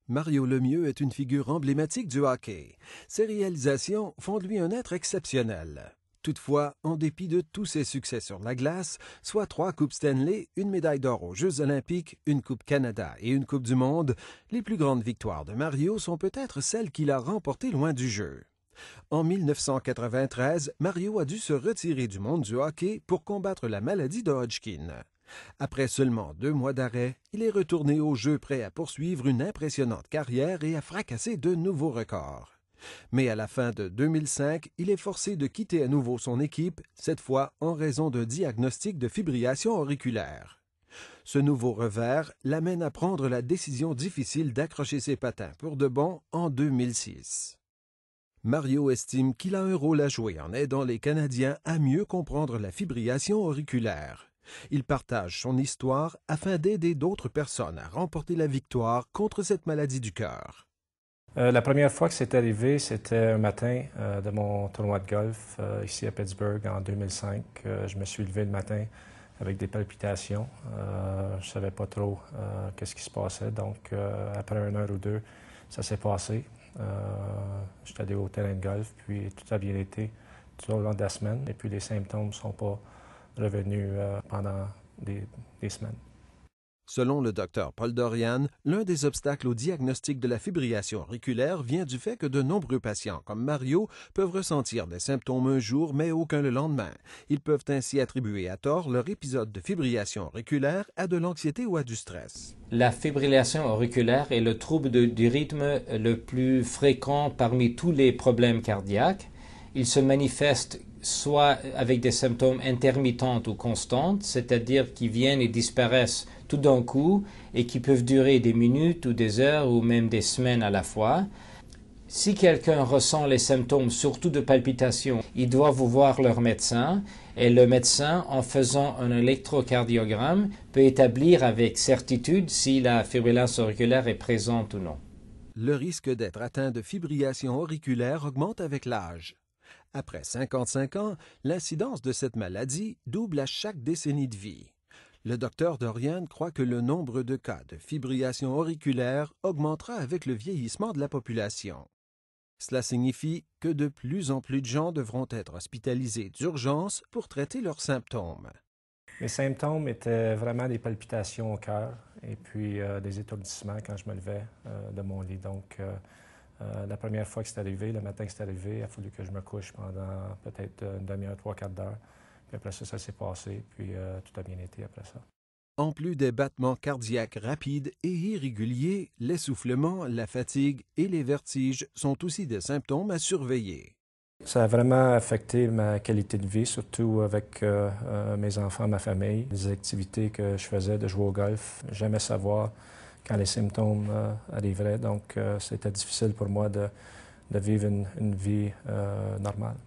Mario Lemieux est une figure emblématique du hockey. Ses réalisations font de lui un être exceptionnel. Toutefois, en dépit de tous ses succès sur la glace, soit 3 Coupes Stanley, une médaille d'or aux Jeux olympiques, une Coupe Canada et une Coupe du monde, les plus grandes victoires de Mario sont peut-être celles qu'il a remportées loin du jeu. En 1993, Mario a dû se retirer du monde du hockey pour combattre la maladie de Hodgkin. Après seulement 2 mois d'arrêt, il est retourné au jeu prêt à poursuivre une impressionnante carrière et à fracasser de nouveaux records. Mais à la fin de 2005, il est forcé de quitter à nouveau son équipe, cette fois en raison d'un diagnostic de fibrillation auriculaire. Ce nouveau revers l'amène à prendre la décision difficile d'accrocher ses patins pour de bon en 2006. Mario estime qu'il a un rôle à jouer en aidant les Canadiens à mieux comprendre la fibrillation auriculaire. Il partage son histoire afin d'aider d'autres personnes à remporter la victoire contre cette maladie du cœur. La première fois que c'est arrivé, c'était un matin de mon tournoi de golf ici à Pittsburgh en 2005. Je me suis levé le matin avec des palpitations. Je ne savais pas trop qu'est-ce qui se passait. Donc, après 1 heure ou 2, ça s'est passé. Je suis allé au terrain de golf, puis tout a bien été tout au long de la semaine. Et puis, les symptômes ne sont pas revenus pendant des semaines. Selon le docteur Paul Dorian, l'un des obstacles au diagnostic de la fibrillation auriculaire vient du fait que de nombreux patients, comme Mario, peuvent ressentir des symptômes un jour, mais aucun le lendemain. Ils peuvent ainsi attribuer à tort leur épisode de fibrillation auriculaire à de l'anxiété ou à du stress. La fibrillation auriculaire est le trouble du rythme le plus fréquent parmi tous les problèmes cardiaques. Il se manifeste soit avec des symptômes intermittents ou constants, c'est-à-dire qui viennent et disparaissent tout d'un coup et qui peuvent durer des minutes ou des heures ou même des semaines à la fois. Si quelqu'un ressent les symptômes, surtout de palpitations, ils doivent voir leur médecin et le médecin, en faisant un électrocardiogramme, peut établir avec certitude si la fibrillation auriculaire est présente ou non. Le risque d'être atteint de fibrillation auriculaire augmente avec l'âge. Après 55 ans, l'incidence de cette maladie double à chaque décennie de vie. Le docteur Dorian croit que le nombre de cas de fibrillation auriculaire augmentera avec le vieillissement de la population. Cela signifie que de plus en plus de gens devront être hospitalisés d'urgence pour traiter leurs symptômes. Mes symptômes étaient vraiment des palpitations au cœur et puis des étourdissements quand je me levais de mon lit. Donc, la première fois que c'est arrivé, le matin que c'est arrivé, il a fallu que je me couche pendant peut-être une demi-heure, 3-4 heures. Puis après ça, ça s'est passé, puis tout a bien été après ça. En plus des battements cardiaques rapides et irréguliers, l'essoufflement, la fatigue et les vertiges sont aussi des symptômes à surveiller. Ça a vraiment affecté ma qualité de vie, surtout avec mes enfants, ma famille, les activités que je faisais, de jouer au golf. J'aimais savoir quand les symptômes arriveraient, donc c'était difficile pour moi de vivre une vie normale.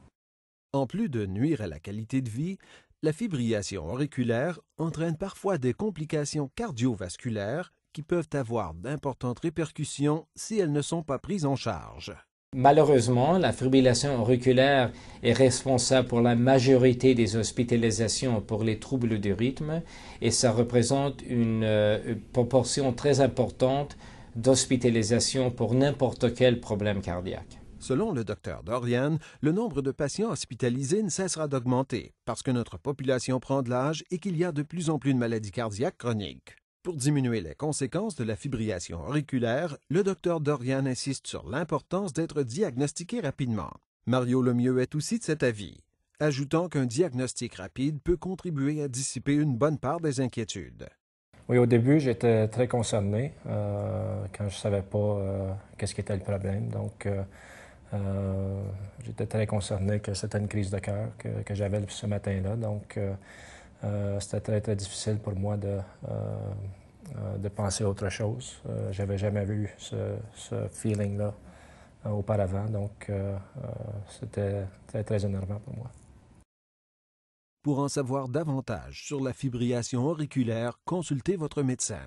En plus de nuire à la qualité de vie, la fibrillation auriculaire entraîne parfois des complications cardiovasculaires qui peuvent avoir d'importantes répercussions si elles ne sont pas prises en charge. Malheureusement, la fibrillation auriculaire est responsable pour la majorité des hospitalisations pour les troubles du rythme et ça représente une proportion très importante d'hospitalisation pour n'importe quel problème cardiaque. Selon le docteur Dorian, le nombre de patients hospitalisés ne cessera d'augmenter parce que notre population prend de l'âge et qu'il y a de plus en plus de maladies cardiaques chroniques. Pour diminuer les conséquences de la fibrillation auriculaire, le docteur Dorian insiste sur l'importance d'être diagnostiqué rapidement. Mario Lemieux est aussi de cet avis, ajoutant qu'un diagnostic rapide peut contribuer à dissiper une bonne part des inquiétudes. Oui, au début, j'étais très concerné quand je ne savais pas qu'est-ce qui était le problème. Donc, j'étais très concerné que c'était une crise de cœur que j'avais ce matin-là. Donc, c'était très, très difficile pour moi de penser à autre chose. J'avais jamais vu ce feeling-là auparavant. Donc, c'était très, très énervant pour moi. Pour en savoir davantage sur la fibrillation auriculaire, consultez votre médecin.